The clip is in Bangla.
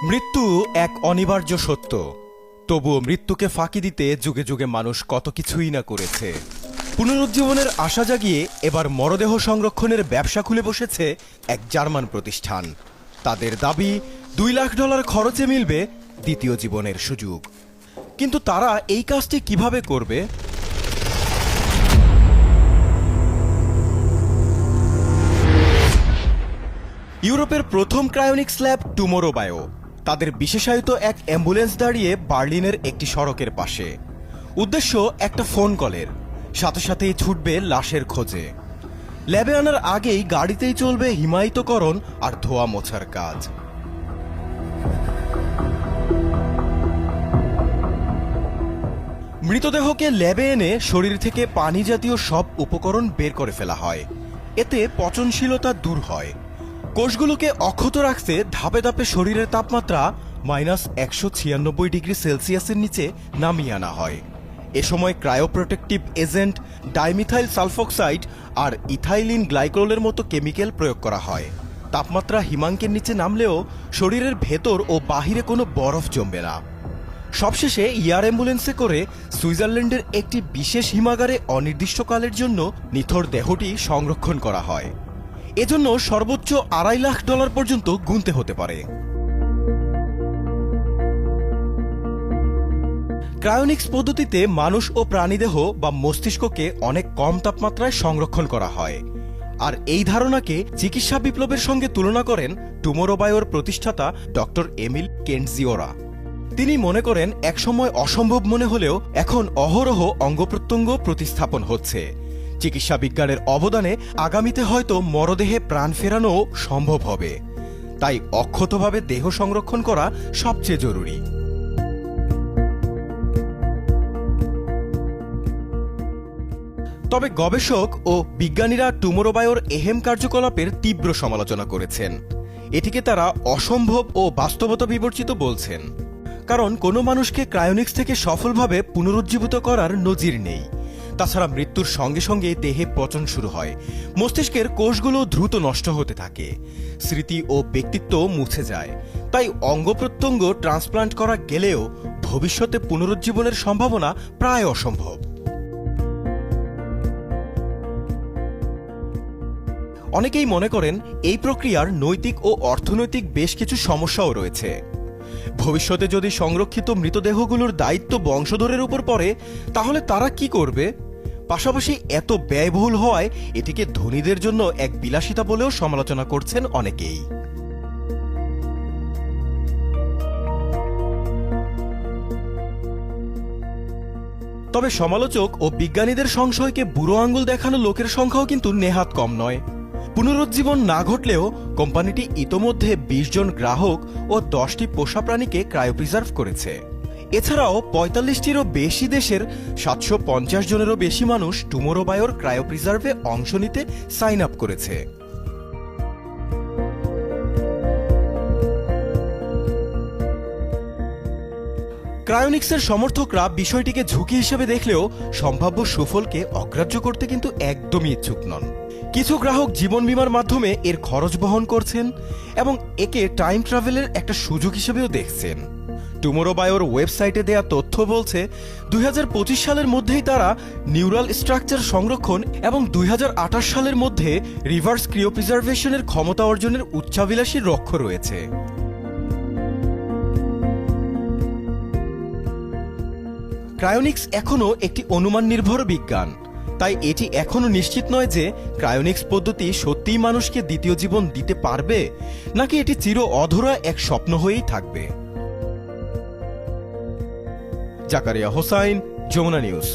মৃত্যু এক অনিবার্য সত্য। তবুও মৃত্যুকে ফাঁকি দিতে যুগে যুগে মানুষ কত কিছুই না করেছে। পুনরুজ্জীবনের আশা জাগিয়ে এবার মরদেহ সংরক্ষণের ব্যবসা খুলে বসেছে এক জার্মান প্রতিষ্ঠান। তাদের দাবি $2 লাখ খরচে মিলবে দ্বিতীয় জীবনের সুযোগ। কিন্তু তারা এই কাজটি কিভাবে করবে? ইউরোপের প্রথম ক্রায়োনিক্স ল্যাব টুমোরো বায়ো তাদের বিশেষায়িত এক অ্যাম্বুলেন্স দাঁড়িয়ে বার্লিনের একটি সড়কের পাশে। উদ্দেশ্য একটা ফোন কলের, সাথে সাথেই ছুটবে লাশের খোঁজে। ল্যাবে আনার আগেই গাড়িতেই চলবে হিমায়িতকরণ আর ধোয়া মোছার কাজ। মৃতদেহকে ল্যাবে এনে শরীর থেকে পানি জাতীয় সব উপকরণ বের করে ফেলা হয়। এতে পচনশীলতা দূর হয়। কোষগুলোকে অক্ষত রাখতে ধাপে ধাপে শরীরের তাপমাত্রা -196 ডিগ্রি সেলসিয়াসের নিচে নামিয়ে আনা হয়। এ সময় ক্রায়োপ্রোটেক্টিভ এজেন্ট, ডাইমিথাইল সালফোক্সাইড আর ইথাইলিন গ্লাইকোলের মতো কেমিক্যাল প্রয়োগ করা হয়। তাপমাত্রা হিমাঙ্কের নিচে নামলেও শরীরের ভেতর ও বাহিরে কোনো বরফ জমবে না। সবশেষে এয়ার অ্যাম্বুলেন্সে করে সুইজারল্যান্ডের একটি বিশেষ হিমাগারে অনির্দিষ্টকালের জন্য নিথর দেহটি সংরক্ষণ করা হয়। এজন্য সর্বোচ্চ $2.5 লাখ পর্যন্ত গুনতে হতে পারে। ক্রায়োনিক্স পদ্ধতিতে মানুষ ও প্রাণীদেহ বা মস্তিষ্ককে অনেক কম তাপমাত্রায় সংরক্ষণ করা হয়। আর এই ধারণাকে চিকিৎসা বিপ্লবের সঙ্গে তুলনা করেন টুমোরো বায়োর প্রতিষ্ঠাতা ডক্টর এমিল কেন্টজিওরা। তিনি মনে করেন একসময় অসম্ভব মনে হলেও এখন অহরহ অঙ্গপ্রত্যঙ্গ প্রতিস্থাপন হচ্ছে। চিকিৎসা বিজ্ঞানের অবদানে আগামীতে হয়তো মরদেহে প্রাণ ফেরানো সম্ভব হবে। তাই অক্ষতভাবে দেহ সংরক্ষণ করা সবচেয়ে জরুরি। তবে গবেষক ও বিজ্ঞানীরা টুমোরো বায়োর এহেম কার্যকলাপের তীব্র সমালোচনা করেছেন। এটিকে তারা অসম্ভব ও বাস্তবতা বিবর্জিত বলছেন। কারণ কোনো মানুষকে ক্রায়োনিক্স থেকে সফলভাবে পুনরুজ্জীবিত করার নজির নেই। তাছাড়া মৃত্যুর সঙ্গে সঙ্গে দেহে পচন শুরু হয়, মস্তিষ্কের কোষগুলো দ্রুত নষ্ট হতে থাকে, স্মৃতি ও ব্যক্তিত্ব মুছে যায়। তাই অঙ্গ প্রত্যঙ্গ ট্রান্সপ্লান্ট করা গেলেও ভবিষ্যতে পুনরুজ্জীবনের সম্ভাবনা প্রায় অসম্ভব। অনেকেই মনে করেন এই প্রক্রিয়ার নৈতিক ও অর্থনৈতিক বেশ কিছু সমস্যাও রয়েছে। ভবিষ্যতে যদি সংরক্ষিত মৃতদেহগুলোর দায়িত্ব বংশধরের উপর পড়ে, তাহলে তারা কি করবে? পাশাপাশি এত ব্যয়বহুল হওয়ায় এটিকে ধনীদের জন্য এক বিলাসিতা বলেও সমালোচনা করছেন অনেকেই। তবে সমালোচক ও বিজ্ঞানীদের সংশয়কে বুড়ো আঙুল দেখানো লোকের সংখ্যাও কিন্তু নেহাত কম নয়। পুনরুজ্জীবন না ঘটলেও কোম্পানিটি ইতোমধ্যে 20 জন গ্রাহক ও 10টি পোষা প্রাণীকে ক্রায়োপ্রিজার্ভ করেছে। এছাড়াও 45টিরও বেশি দেশের 750 জনেরও বেশি মানুষ টুমোরো বায়োর ক্রায়োপ্রিজার্ভে অংশ নিতে সাইন আপ করেছে। ক্রায়োনিক্সের সমর্থকরা বিষয়টিকে ঝুঁকি হিসেবে দেখলেও সম্ভাব্য সুফলকে অগ্রাহ্য করতে কিন্তু একদমই ইচ্ছুক নন। কিছু গ্রাহক জীবন বীমার মাধ্যমে এর খরচ বহন করছেন এবং একে টাইম ট্রাভেলের একটা সুযোগ হিসেবেও দেখছেন। টুমোরো বায়োর ওয়েবসাইটে দেয়া তথ্য বলছে 2025 সালের মধ্যেই তারা নিউরাল স্ট্রাকচার সংরক্ষণ এবং 2028 সালের মধ্যে রিভার্স ক্রিওপ্রিজার্ভেশনের ক্ষমতা অর্জনের উচ্চাভিলাষী লক্ষ্য রয়েছে। ক্রায়োনিক্স এখনও একটি অনুমান নির্ভর বিজ্ঞান, তাই এটি এখনও নিশ্চিত নয় যে ক্রায়োনিক্স পদ্ধতি সত্যিই মানুষকে দ্বিতীয় জীবন দিতে পারবে নাকি এটি চির অধরা এক স্বপ্ন হয়েই থাকবে। জাকারিয়া হোসাইন, যমুনা নিউজ।